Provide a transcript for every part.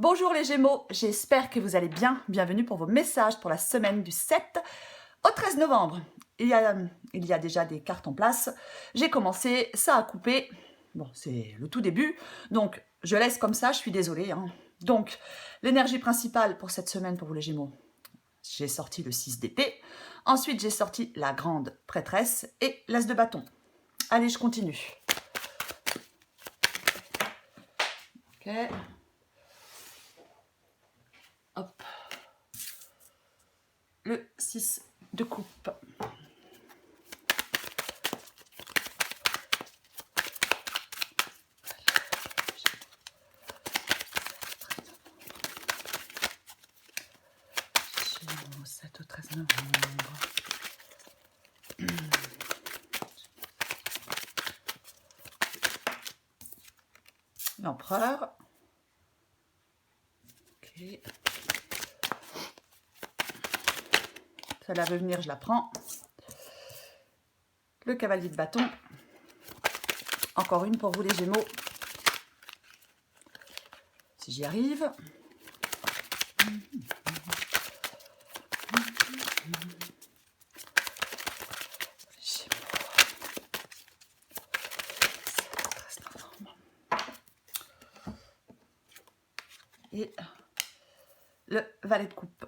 Bonjour les Gémeaux, j'espère que vous allez bien. Bienvenue pour vos messages pour la semaine du 7 au 13 novembre. Il y a déjà des cartes en place. J'ai commencé, ça a coupé. Bon, c'est le tout début, donc je laisse comme ça, je suis désolée. Donc, l'énergie principale pour cette semaine pour vous les Gémeaux, j'ai sorti le 6 d'épée. Ensuite, j'ai sorti la grande prêtresse et l'as de bâton. Allez, je continue. Ok. Hop. Le 6 de coupe. Gémeaux, 7 au 13 novembre. L'empereur. Ok. Celle-là veut venir, je la prends. Le cavalier de bâton. Encore une pour vous les Gémeaux. Si j'y arrive. Et le valet de coupe.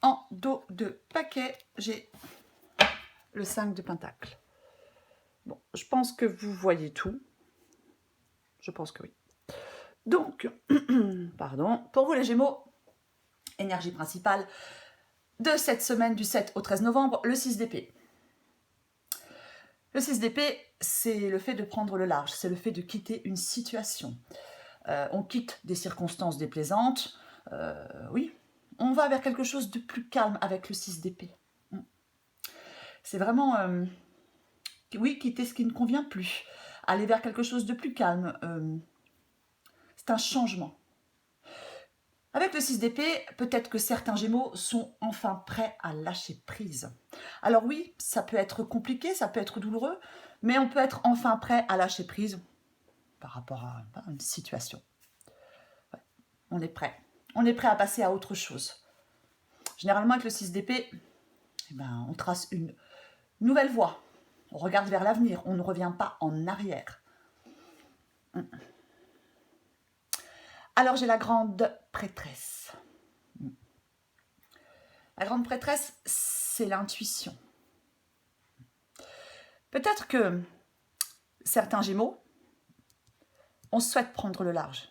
En dos de paquet, j'ai le 5 de pentacle. Bon, je pense que vous voyez tout. Je pense que oui. Donc, pardon, pour vous les Gémeaux, énergie principale de cette semaine du 7 au 13 novembre, le 6 d'épée. Le 6 d'épée, c'est le fait de prendre le large, c'est le fait de quitter une situation. On quitte des circonstances déplaisantes, oui, on va vers quelque chose de plus calme avec le 6 d'épée. C'est vraiment, oui, quitter ce qui ne convient plus, aller vers quelque chose de plus calme, c'est un changement. Avec le 6 d'épée, peut-être que certains Gémeaux sont enfin prêts à lâcher prise. Alors oui, ça peut être compliqué, ça peut être douloureux, mais on peut être enfin prêt à lâcher prise par rapport à une situation. Ouais, on est prêt. On est prêt à passer à autre chose. Généralement, avec le 6 d'épée, on trace une nouvelle voie. On regarde vers l'avenir, on ne revient pas en arrière. Alors, j'ai la grande prêtresse. La grande prêtresse, c'est l'intuition. Peut-être que certains Gémeaux, on souhaite prendre le large.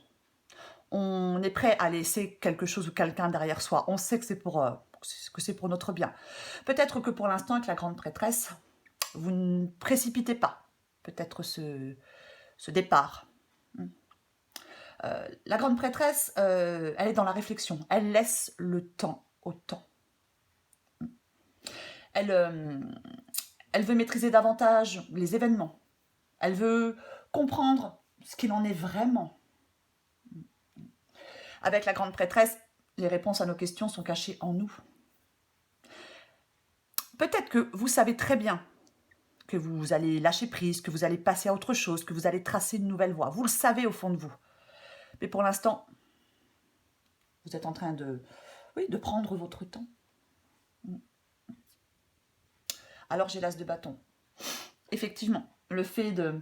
On est prêt à laisser quelque chose ou quelqu'un derrière soi. On sait que c'est pour notre bien. Peut-être que pour l'instant, avec la grande prêtresse, vous ne précipitez pas peut-être ce départ. La grande prêtresse, elle est dans la réflexion. Elle laisse le temps au temps. Elle veut maîtriser davantage les événements. Elle veut comprendre ce qu'il en est vraiment. Avec la grande prêtresse, les réponses à nos questions sont cachées en nous. Peut-être que vous savez très bien que vous allez lâcher prise, que vous allez passer à autre chose, que vous allez tracer une nouvelle voie. Vous le savez au fond de vous. Mais pour l'instant, vous êtes en train de prendre votre temps. Alors j'ai l'as de bâton. Effectivement, le fait de...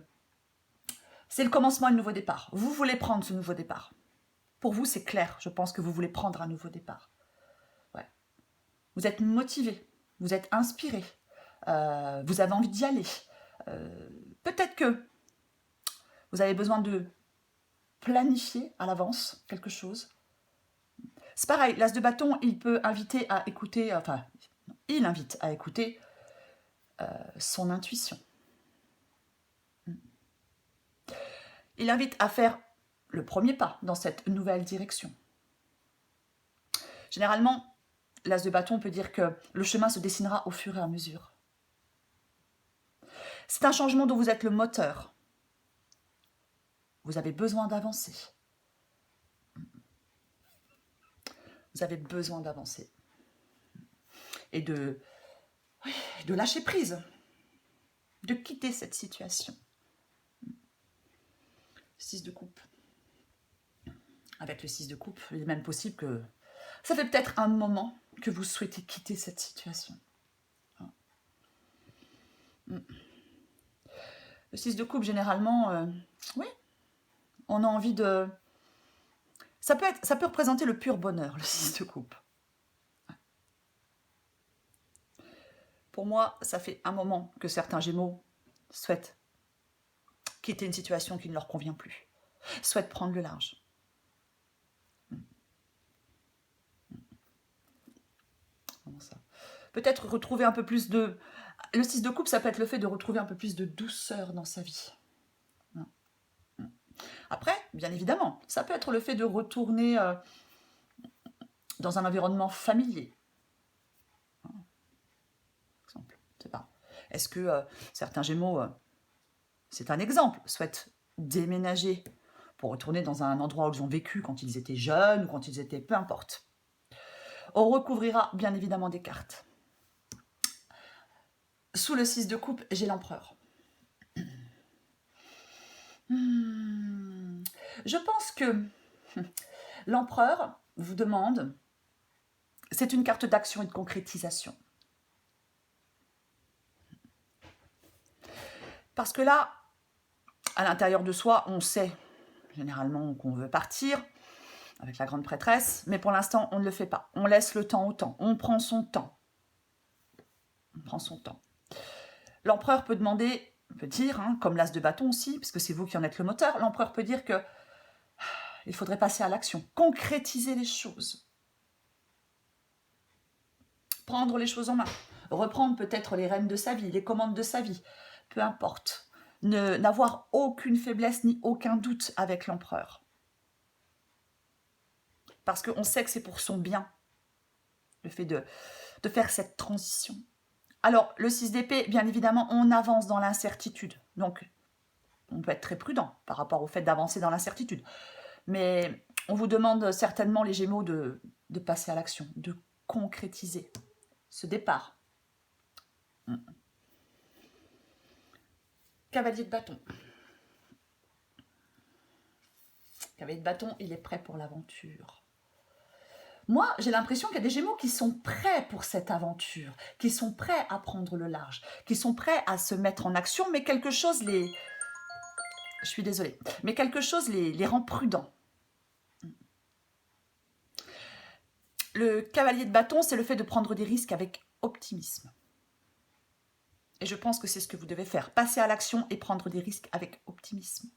C'est le commencement d'un nouveau départ. Vous voulez prendre ce nouveau départ. Pour vous, c'est clair. Je pense que vous voulez prendre un nouveau départ. Ouais. Vous êtes motivé. Vous êtes inspiré. Vous avez envie d'y aller. Peut-être que vous avez besoin de planifier à l'avance quelque chose. C'est pareil, l'as de bâton, il peut inviter à écouter, il invite à écouter son intuition. Il invite à faire le premier pas dans cette nouvelle direction. Généralement, l'as de bâton peut dire que le chemin se dessinera au fur et à mesure. C'est un changement dont vous êtes le moteur. Vous avez besoin d'avancer. Vous avez besoin d'avancer. Et de lâcher prise. De quitter cette situation. 6 de coupe. avec le 6 de coupe, il est même possible que ça fait peut-être un moment que vous souhaitez quitter cette situation. Le 6 de coupe, généralement, oui, on a envie de... Ça peut représenter le pur bonheur, le 6 de coupe. Pour moi, ça fait un moment que certains Gémeaux souhaitent quitter une situation qui ne leur convient plus, souhaitent prendre le large. Comment ça ? Peut-être retrouver un peu plus de... Le 6 de coupe, ça peut être le fait de retrouver un peu plus de douceur dans sa vie. Après, bien évidemment, ça peut être le fait de retourner dans un environnement familier. Exemple, je sais pas. Est-ce que certains Gémeaux, c'est un exemple, souhaitent déménager pour retourner dans un endroit où ils ont vécu quand ils étaient jeunes ou quand ils étaient... Peu importe. On recouvrira bien évidemment des cartes. Sous le 6 de coupe, j'ai l'empereur. Je pense que l'empereur vous demande... C'est une carte d'action et de concrétisation. Parce que là, à l'intérieur de soi, on sait généralement qu'on veut partir avec la grande prêtresse, mais pour l'instant, on ne le fait pas. On laisse le temps au temps. On prend son temps. On prend son temps. L'empereur peut demander, peut dire, comme l'as de bâton aussi, parce que c'est vous qui en êtes le moteur, l'empereur peut dire que il faudrait passer à l'action, concrétiser les choses. Prendre les choses en main. Reprendre peut-être les rênes de sa vie, les commandes de sa vie. Peu importe. N'avoir aucune faiblesse ni aucun doute avec l'empereur. Parce qu'on sait que c'est pour son bien, le fait de faire cette transition. Alors, le 6 d'épée, bien évidemment, on avance dans l'incertitude. Donc, on peut être très prudent par rapport au fait d'avancer dans l'incertitude. Mais on vous demande certainement, les Gémeaux, de passer à l'action, de concrétiser ce départ. Cavalier de bâton. Cavalier de bâton, il est prêt pour l'aventure. Moi, j'ai l'impression qu'il y a des Gémeaux qui sont prêts pour cette aventure, qui sont prêts à prendre le large, qui sont prêts à se mettre en action, mais quelque chose les... Je suis désolée, mais quelque chose les rend prudents. Le cavalier de bâton, c'est le fait de prendre des risques avec optimisme. Et je pense que c'est ce que vous devez faire, passer à l'action et prendre des risques avec optimisme.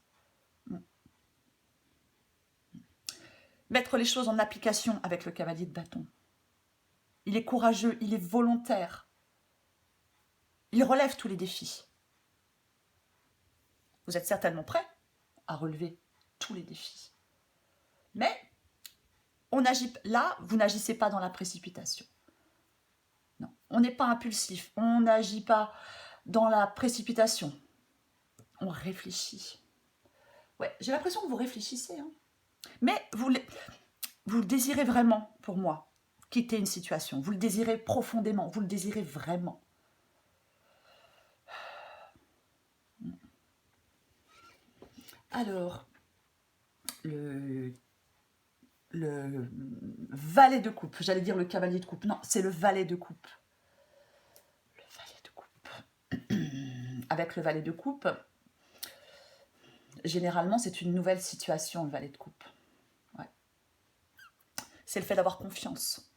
Mettre les choses en application avec le cavalier de bâton. Il est courageux, il est volontaire. Il relève tous les défis. Vous êtes certainement prêt à relever tous les défis. Mais on agit là, vous n'agissez pas dans la précipitation. Non, on n'est pas impulsif, on n'agit pas dans la précipitation. On réfléchit. Ouais, j'ai l'impression que vous réfléchissez, mais vous le désirez vraiment, pour moi, quitter une situation. Vous le désirez profondément, vous le désirez vraiment. Alors, le valet de coupe, j'allais dire le cavalier de coupe, non, c'est le valet de coupe. Le valet de coupe. Avec le valet de coupe, généralement, c'est une nouvelle situation, le valet de coupe. Ouais. C'est le fait d'avoir confiance.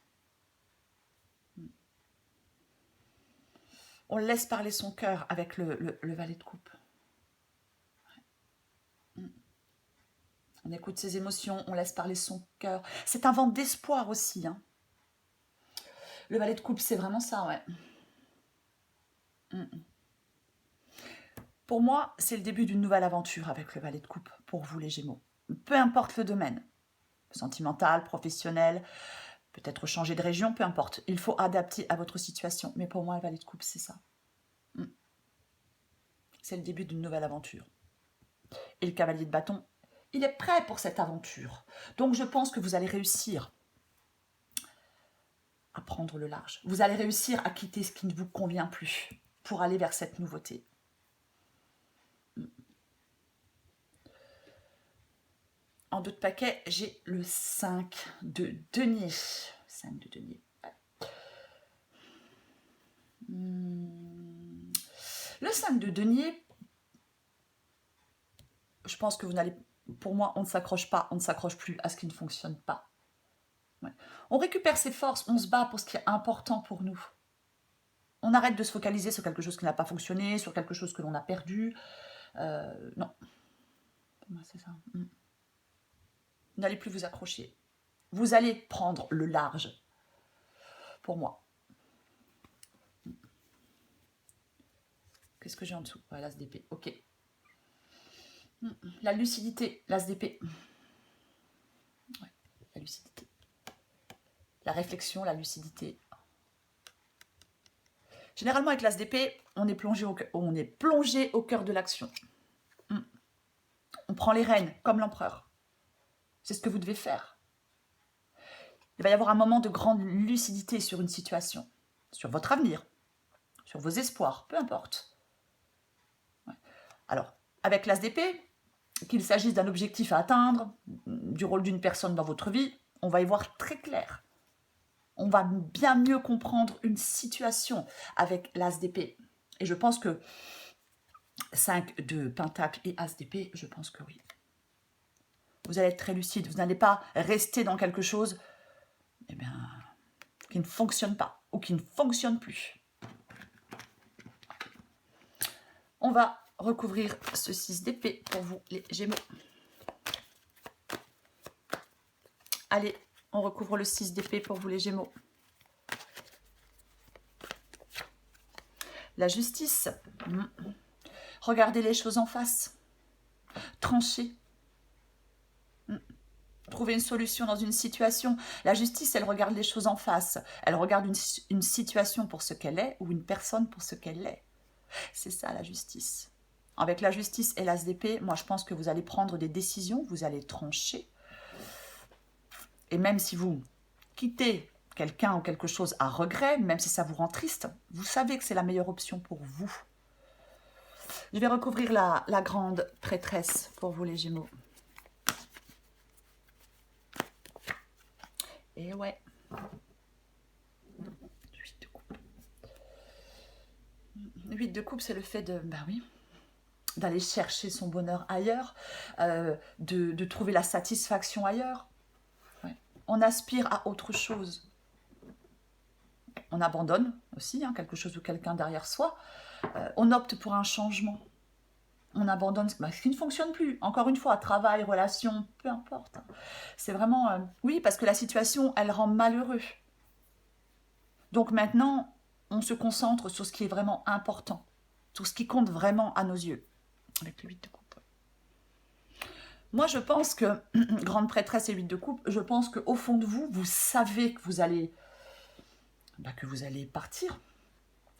On laisse parler son cœur avec le valet de coupe. On écoute ses émotions, on laisse parler son cœur. C'est un vent d'espoir aussi. Le valet de coupe, c'est vraiment ça, ouais. Pour moi, c'est le début d'une nouvelle aventure avec le valet de coupe, pour vous les Gémeaux. Peu importe le domaine, sentimental, professionnel, peut-être changer de région, peu importe. Il faut adapter à votre situation. Mais pour moi, le valet de coupe, c'est ça. C'est le début d'une nouvelle aventure. Et le cavalier de bâton, il est prêt pour cette aventure. Donc je pense que vous allez réussir à prendre le large. Vous allez réussir à quitter ce qui ne vous convient plus pour aller vers cette nouveauté. en dos de paquet, j'ai le 5 de denier. 5 de denier. Ouais. Le 5 de denier, je pense que vous n'allez... Pour moi, on ne s'accroche pas, on ne s'accroche plus à ce qui ne fonctionne pas. Ouais. On récupère ses forces, on se bat pour ce qui est important pour nous. On arrête de se focaliser sur quelque chose qui n'a pas fonctionné, sur quelque chose que l'on a perdu. Non. C'est ça. Vous n'allez plus vous accrocher. Vous allez prendre le large. Pour moi. Qu'est-ce que j'ai en dessous? Ouais, l'as d'épée. Ok. La lucidité, l'as d'épée. Ouais, la lucidité. La réflexion, la lucidité. Généralement, avec l'as d'épée, on est plongé au cœur de l'action. On prend les rênes, comme l'empereur. C'est ce que vous devez faire. Il va y avoir un moment de grande lucidité sur une situation, sur votre avenir, sur vos espoirs, peu importe. Ouais. Alors, avec l'as d'épée, qu'il s'agisse d'un objectif à atteindre, du rôle d'une personne dans votre vie, on va y voir très clair. On va bien mieux comprendre une situation avec l'as d'épée. Et je pense que 5 de pentacle et as d'épée, je pense que oui. Vous allez être très lucide. Vous n'allez pas rester dans quelque chose qui ne fonctionne pas ou qui ne fonctionne plus. On va recouvrir ce 6 d'épée pour vous, les Gémeaux. Allez, on recouvre le 6 d'épée pour vous, les Gémeaux. La justice. Regardez les choses en face. Tranchez. Trouver une solution dans une situation. La justice, elle regarde les choses en face. Elle regarde une situation pour ce qu'elle est ou une personne pour ce qu'elle est. C'est ça, la justice. Avec la justice et l'as d'épée, moi, je pense que vous allez prendre des décisions, vous allez trancher. Et même si vous quittez quelqu'un ou quelque chose à regret, même si ça vous rend triste, vous savez que c'est la meilleure option pour vous. Je vais recouvrir la grande prêtresse pour vous, les Gémeaux. Et ouais. 8 de coupe. 8 de coupe, c'est le fait de... Ben oui, d'aller chercher son bonheur ailleurs, de trouver la satisfaction ailleurs. Ouais. On aspire à autre chose. On abandonne aussi quelque chose ou quelqu'un derrière soi. On opte pour un changement. On abandonne ce qui ne fonctionne plus. Encore une fois, travail, relation, peu importe. C'est vraiment... oui, parce que la situation, elle rend malheureux. Donc maintenant, on se concentre sur ce qui est vraiment important, sur ce qui compte vraiment à nos yeux. Avec le 8 de coupe. Moi, je pense que, grande prêtresse et 8 de coupe, je pense qu'au fond de vous, vous savez que vous allez partir.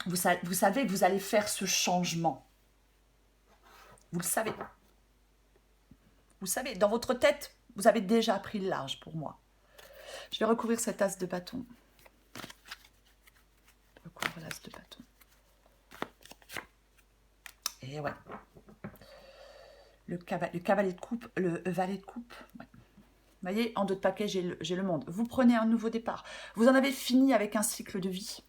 Vous savez que vous allez faire ce changement. Vous le savez. Vous savez, dans votre tête, vous avez déjà pris le large pour moi. Je vais recouvrir cet as de bâton. Je recouvre l'as de bâton. Et ouais. Le cavalier de coupe, le valet de coupe. Ouais. Vous voyez, en dos de paquet, j'ai le monde. Vous prenez un nouveau départ. Vous en avez fini avec un cycle de vie.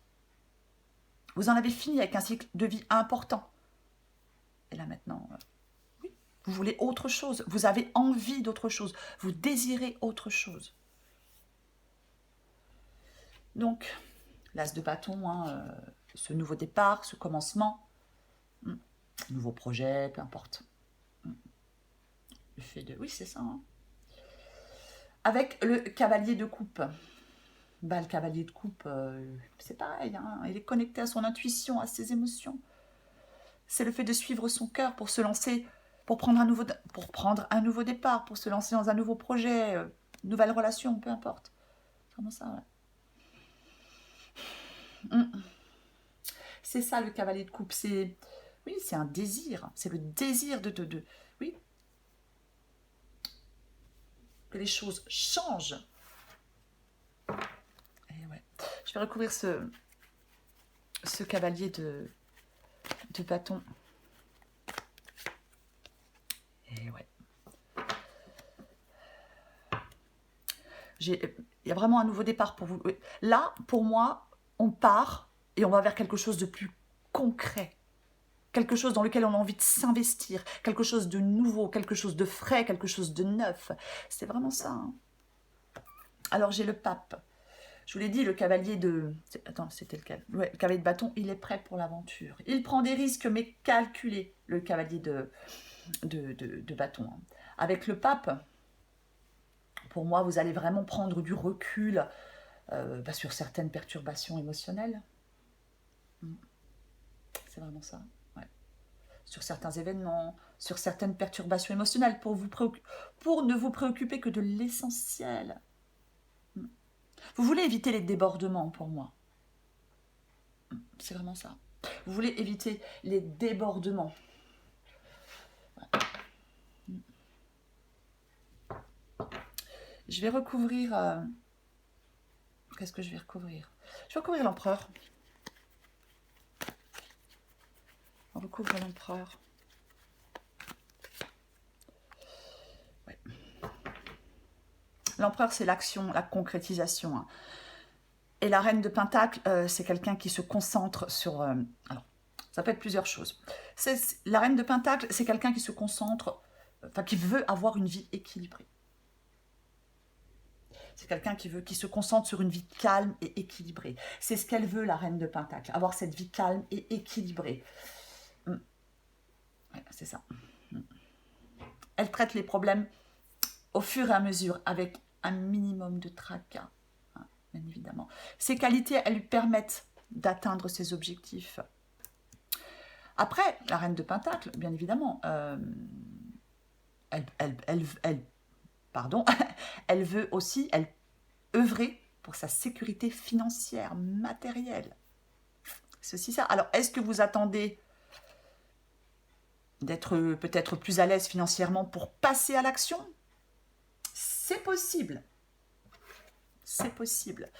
Vous en avez fini avec un cycle de vie important. Et là maintenant, oui, vous voulez autre chose. Vous avez envie d'autre chose. Vous désirez autre chose. Donc, l'as de bâton, ce nouveau départ, ce commencement, nouveau projet, peu importe. Le fait de... Oui, c'est ça. Avec le cavalier de coupe. Bah, le cavalier de coupe, c'est pareil. Il est connecté à son intuition, à ses émotions. C'est le fait de suivre son cœur pour se lancer, pour prendre un nouveau départ, pour se lancer dans un nouveau projet, nouvelle relation, peu importe. Comment ça, ouais. C'est ça le cavalier de coupe. C'est un désir. C'est le désir oui, que les choses changent. Et ouais. Je vais recouvrir ce cavalier de bâton. Et ouais. Il y a vraiment un nouveau départ pour vous. Là, pour moi, on part et on va vers quelque chose de plus concret. Quelque chose dans lequel on a envie de s'investir. Quelque chose de nouveau, quelque chose de frais, quelque chose de neuf. C'est vraiment ça. Hein. Alors, j'ai le pape. Je vous l'ai dit, le cavalier de... Attends, c'était lequel? Ouais, le cavalier de bâton, il est prêt pour l'aventure. Il prend des risques, mais calculés, le cavalier de bâton. Hein. Avec le pape, pour moi, vous allez vraiment prendre du recul sur certaines perturbations émotionnelles. C'est vraiment ça. Ouais. Sur certains événements, sur certaines perturbations émotionnelles, pour ne vous préoccuper que de l'essentiel. Vous voulez éviter les débordements pour moi. C'est vraiment ça. Vous voulez éviter les débordements. Je vais recouvrir... Qu'est-ce que je vais recouvrir? Je vais recouvrir l'empereur. On recouvre l'empereur. Ouais. L'empereur, c'est l'action, la concrétisation. Hein. Et la reine de Pentacle, c'est quelqu'un qui se concentre sur... alors, ça peut être plusieurs choses. La reine de Pentacle, c'est quelqu'un qui se concentre, qui veut avoir une vie équilibrée. C'est quelqu'un qui se concentre sur une vie calme et équilibrée. C'est ce qu'elle veut, la reine de Pentacle, avoir cette vie calme et équilibrée. Ouais, c'est ça. Elle traite les problèmes au fur et à mesure, avec un minimum de tracas, hein, bien évidemment. Ces qualités, elles lui permettent d'atteindre ses objectifs. Après, la reine de Pentacle, bien évidemment, elle veut aussi œuvrer pour sa sécurité financière, matérielle. Ceci, ça. Alors, est-ce que vous attendez d'être peut-être plus à l'aise financièrement pour passer à l'action? C'est possible. C'est possible.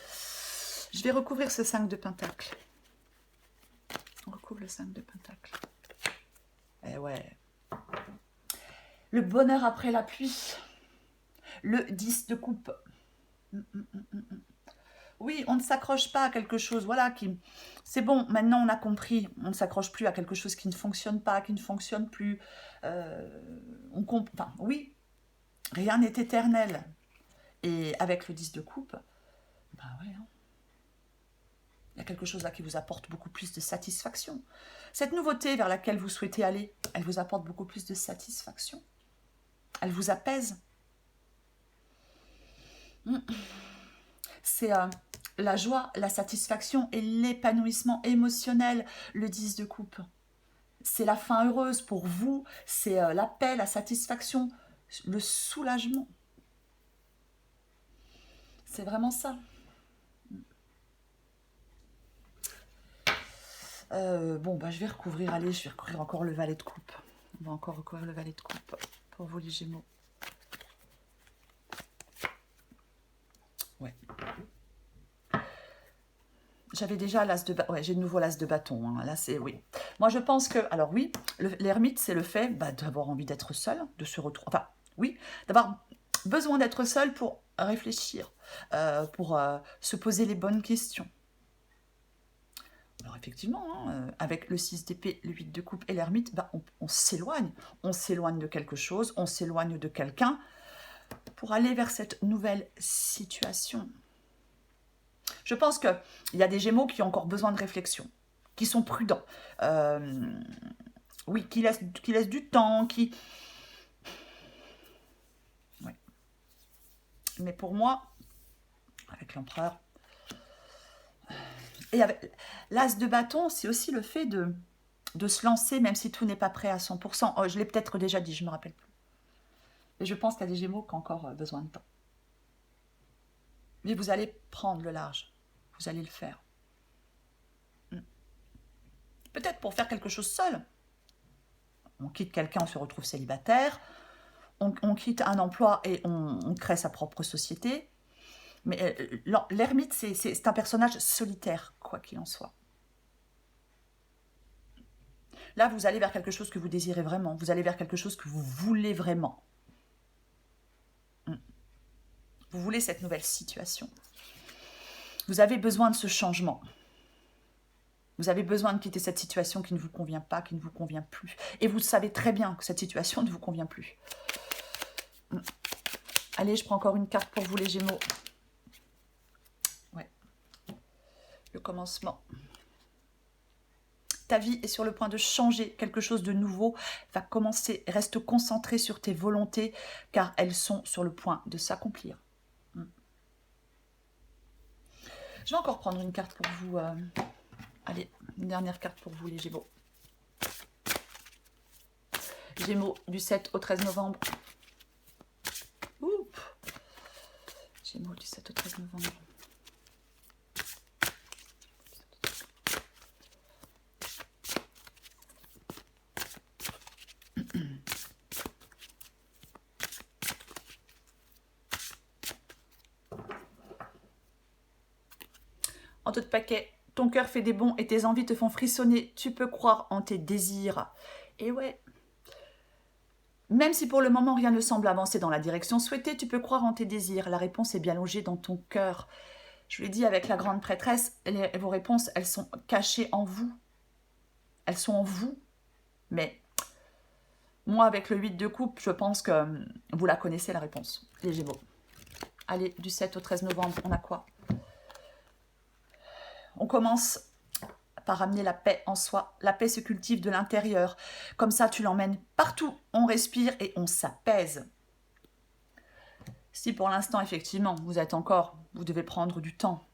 Je vais recouvrir ce 5 de Pentacle. On recouvre le 5 de Pentacle. Eh ouais. Le bonheur après la pluie. Le 10 de coupe. Oui, on ne s'accroche pas à quelque chose, voilà, qui... C'est bon, maintenant on a compris, on ne s'accroche plus à quelque chose qui ne fonctionne pas, qui ne fonctionne plus. Enfin, oui, rien n'est éternel. Et avec le 10 de coupe, bah ouais, hein. Il y a quelque chose là qui vous apporte beaucoup plus de satisfaction. Cette nouveauté vers laquelle vous souhaitez aller, elle vous apporte beaucoup plus de satisfaction. Elle vous apaise. C'est la joie, la satisfaction et l'épanouissement émotionnel, le 10 de coupe. C'est la fin heureuse pour vous, c'est la paix, la satisfaction, le soulagement. C'est vraiment ça. Bon, bah, je vais recouvrir encore le valet de coupe. On va encore recouvrir le valet de coupe pour vous les Gémeaux. Ouais. J'avais déjà l'as de bâton. Ouais, j'ai de nouveau l'as de bâton. Hein. Là, c'est... Oui. Moi, je pense que... Alors oui, l'ermite, c'est le fait d'avoir envie d'être seul, de se retrouver... Enfin, oui, d'avoir besoin d'être seul pour réfléchir, pour se poser les bonnes questions. Alors effectivement, hein, avec le 6 d'épée, le 8 de coupe et l'ermite, on s'éloigne. On s'éloigne de quelque chose, on s'éloigne de quelqu'un pour aller vers cette nouvelle situation. Je pense qu'il y a des Gémeaux qui ont encore besoin de réflexion, qui sont prudents, oui, qui laissent du temps, qui... Oui. Mais pour moi, avec l'empereur, et avec l'as de bâton, c'est aussi le fait de se lancer, même si tout n'est pas prêt à 100%. Oh, je l'ai peut-être déjà dit, je ne me rappelle plus. Et je pense qu'il y a des Gémeaux qui ont encore besoin de temps. Mais vous allez prendre le large. Vous allez le faire. Peut-être pour faire quelque chose seul. On quitte quelqu'un, on se retrouve célibataire. On quitte un emploi et on crée sa propre société. Mais l'ermite, c'est un personnage solitaire, quoi qu'il en soit. Là, vous allez vers quelque chose que vous désirez vraiment. Vous allez vers quelque chose que vous voulez vraiment. Vous voulez cette nouvelle situation. Vous avez besoin de ce changement. Vous avez besoin de quitter cette situation qui ne vous convient pas, qui ne vous convient plus. Et vous savez très bien que cette situation ne vous convient plus. Allez, je prends encore une carte pour vous les Gémeaux. Ouais. Le commencement. Ta vie est sur le point de changer, quelque chose de nouveau va commencer. Reste concentré sur tes volontés car elles sont sur le point de s'accomplir. Je vais encore prendre une carte pour vous. Allez, une dernière carte pour vous les Gémeaux. Gémeaux du 7 au 13 novembre. Oups. Gémeaux du 7 au 13 novembre. En tout paquet, ton cœur fait des bonds et tes envies te font frissonner. Tu peux croire en tes désirs. Et ouais, même si pour le moment rien ne semble avancer dans la direction souhaitée, tu peux croire en tes désirs. La réponse est bien logée dans ton cœur. Je vous l'ai dit avec la grande prêtresse, vos réponses, elles sont cachées en vous. Elles sont en vous. Mais moi, avec le 8 de coupe, je pense que vous la connaissez, la réponse. Les Gémeaux. Allez, du 7 au 13 novembre, on a quoi? On commence par amener la paix en soi. La paix se cultive de l'intérieur. Comme ça, tu l'emmènes partout. On respire et on s'apaise. Si pour l'instant, effectivement, vous devez prendre du temps,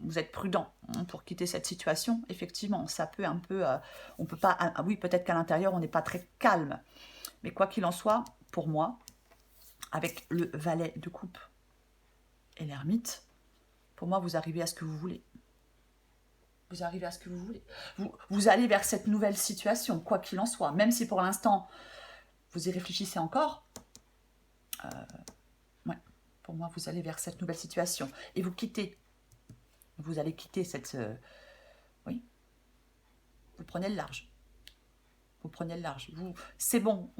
vous êtes prudent pour quitter cette situation, effectivement, ça peut un peu, on peut pas, oui, peut-être qu'à l'intérieur, on n'est pas très calme. Mais quoi qu'il en soit, pour moi, avec le valet de coupe et l'ermite, pour moi, vous arrivez à ce que vous voulez. Vous arrivez à ce que vous voulez. Vous allez vers cette nouvelle situation, quoi qu'il en soit. Même si pour l'instant, vous y réfléchissez encore, ouais, pour moi, vous allez vers cette nouvelle situation. Et vous quittez. Vous allez quitter cette... oui. Vous prenez le large. Vous prenez le large. C'est bon.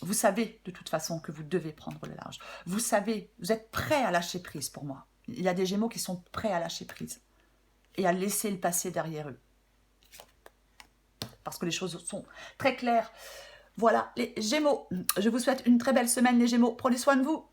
Vous savez de toute façon que vous devez prendre le large. Vous savez, vous êtes prêt à lâcher prise pour moi. Il y a des Gémeaux qui sont prêts à lâcher prise. Et à laisser le passé derrière eux. Parce que les choses sont très claires. Voilà, les Gémeaux. Je vous souhaite une très belle semaine, les Gémeaux. Prenez soin de vous.